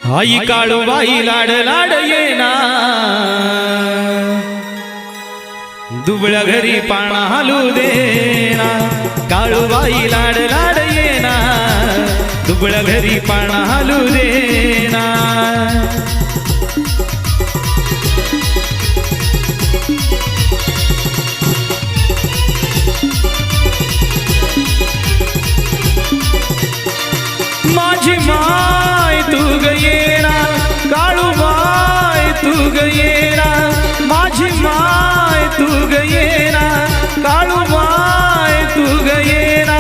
आई काळूबाई लाड लाड येना दुबळ्या घरी पाळणा हालू देना। काळूबाई लाड लाड येना दुबळ्या घरी पाळणा हालू देना। माझी माय तू गयेना काळूबाई तू गयेना। माझी माय तू गयेना काळूबाई तू गयेना।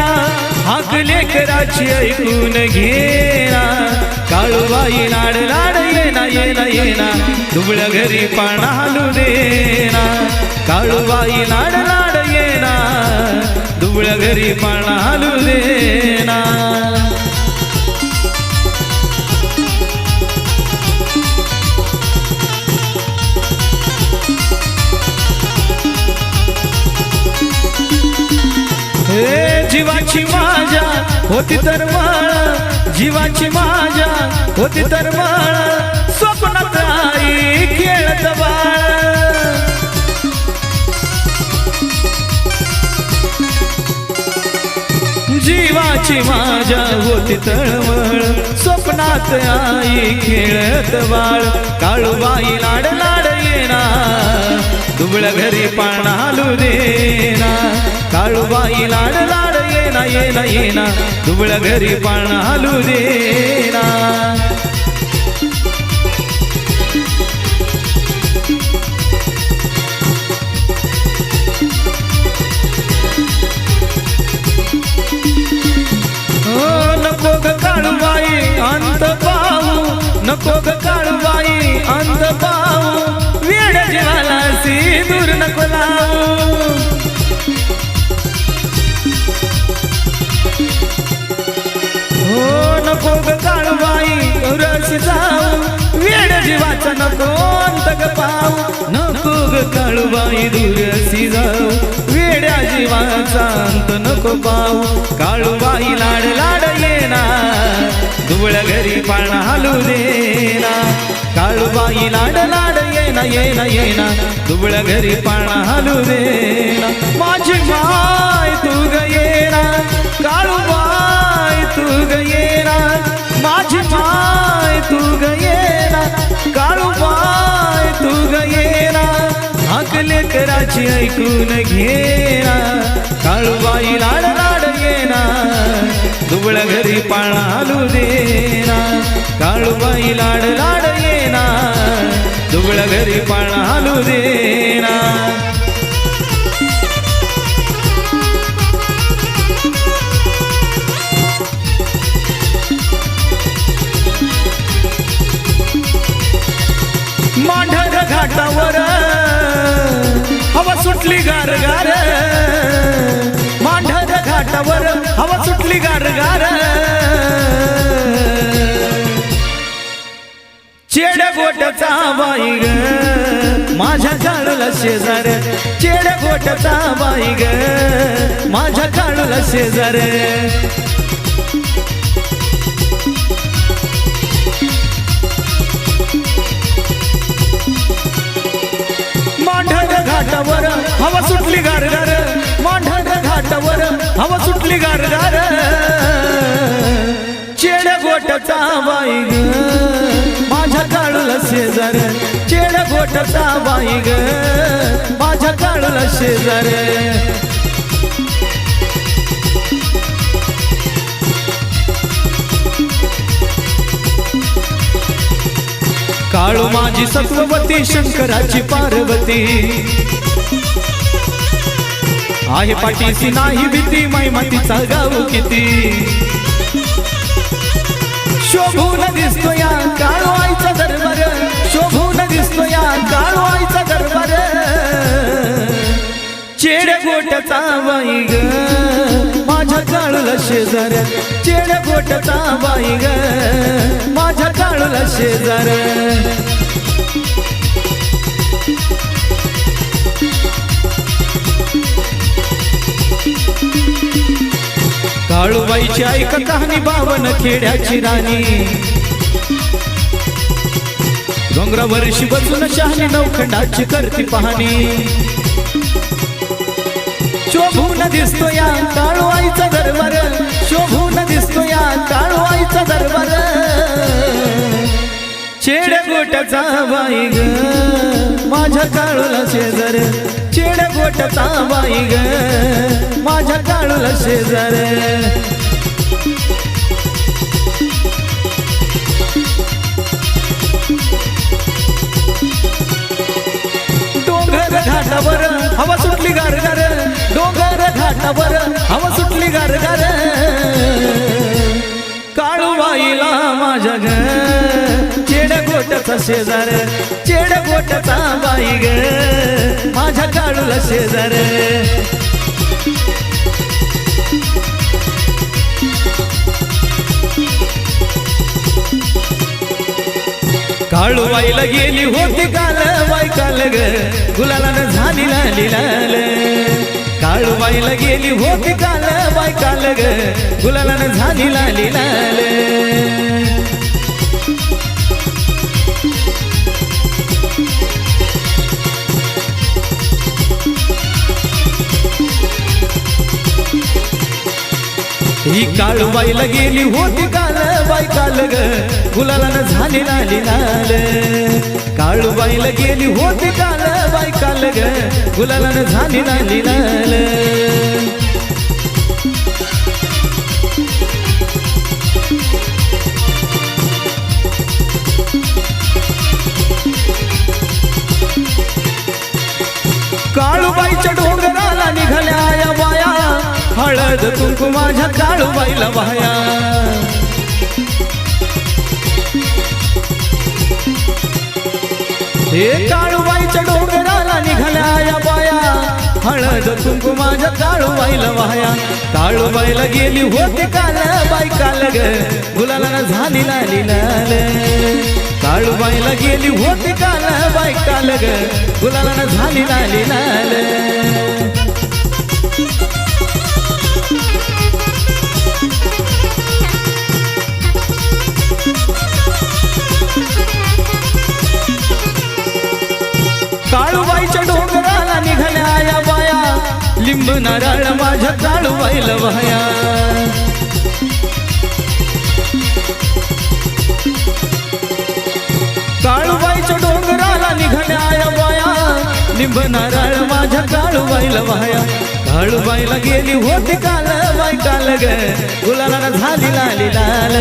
हाक लेकराची ऐकून घेना काळूबाई लाड लाड येना येना येना दुबळ्या घरी पाळणा हालू देना। काळूबाई लाड लाड येना दुबळ्या घरी पाळणा हालू देना। जीवाची माझ्या होती तर माळ, जीवाची माझ्या होती तर माळ, स्वप्नात आई खेळत बाळ। जीवाची माझ्या होती तळमळ, स्वप्नात आई खेळत बाळ। काळूबाई लाड लाड येना दुबळ्या घरी पाळणा हालू देना। काळूबाई लाड लाड येना येना येना दुबळ्या घरी पाळणा हालू देना। नको ग काळूबाई अंत पाहू, नको ग काळूबाई अंत पाहू, वेड जीवाला सिंदूर नको लावू। नको ग काळूबाई रशी जाऊ, वेड जीवाचा नको अंत ग पाहू। नको ग काळूबाई दुरशी जाऊ, वेड्या जीवाचा अंत नको पाहू। काळूबाई लाड लाड येना दुबळ्या घरी पाळणा हालू देना। काळूबाई लाड लाड येना येना येना दुबळ्या घरी पाळणा हालू देना। माझी माय तू गयेना काळूबाई तू गयेना। माझी माय तू गयेना काळूबाई तू गयेना। हाक लेकराची ऐकून घेना काळूबाई लाड लाड येना दुबळ्या घरी पाळणा हालू देना। काळूबाई लाड लाड येना दुबळ्या घरी पाळणा हालू देना। मांढर घाटावर हवा सुटली गार गार, मांढर घाटावर हवा सुटली गार गार। चेड गोटचा बाई ग माझ्या काळूला शेजार, चेड गोटचा बाई ग माझ्या काळूला शेजार। मांढर घाटावर हवा सुटली गार गार, मांढर घाटावर हवा सुटली गार गार। चेड गोटचा बाई ग माझ्या काळूला शेजार, चेड गोटचा बाई ग माझ्या काळूला शेजार। काळू माझी सत्ववती शंकराची पार्वती, आहे पाठीशी नाही भीती मैमातीचा गाऊ किती। शोभून दिसतो या काळू आईचा दरबार, शोभून दिसतो या काळू आईचा दरबार। चेड गोटचा बाई ग माझ्या काळूला शेजार, चेड गोटचा बाई ग माझ्या काळूला शेजार। काळूबाईची ऐक कहाणी बावन खेड्याची राणी, डोंगरावरशी बसून शहाणी नौखंडाची करती पाहणी शोभून दिसतो या काळूआईचा दरबार शोभून दिसतो या काळूआईचा दरबार चेड गोट्याचा बाई ग माझ्या काळूला शेजार चेड गोट्याचा बाई ग माझ्या काळूला शेजार डोंगर घाटावर हवा सुटली गारगार डोंगर घाटावर हवा सुटली गारगार काळूबाईला माझ्या ग चेड गोट्याचा शेजार चेड गोट्याचा बाई ग माझ्या काळूला शेजार काळूबाईला गेली होती काल बाई काल ग गुलालानं झाली लाली लाल काळूबाईला गेली होती काल बाई काल ग गुलालानं झाली लाली लाल ही काळूबाईला गेली होती काल बाई काल ग गुलालानं झाली लाली लाल काळूबाईला गेली होती काल बाई काल ग गुलालानं झाली लाली लाल काळूबाईच्या डोंगराला निघाल्या या बाया हळद कुंकू माझ्या काळूबाईला वाया हे काळूबाईच्या डोंगराला निघाल्या या बाया हळद कुंकू माझ्या काळूबाईला वाया काळूबाईला गेली होती काल बाई काल ग गुलालानं झाली लाली लाल काळूबाईला गेली होती काल बाई काल ग गुलालानं झाली लाली लाल काळूबाईच्या डोंगराला निघाल्या या बाया लिंब नारळ माझ्या काळूबाईला वाया काळूबाईच्या डोंगराला निघाल्या या बाया लिंब नारळ माझ्या काळूबाईला वाया काळूबाईला गेली होती काल बाई काल ग गुलालानं झाली लाली लाल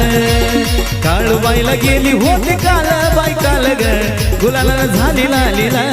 काळूबाईला गेली होती काल बाई काल ग गुलालानं झाली लाली लाल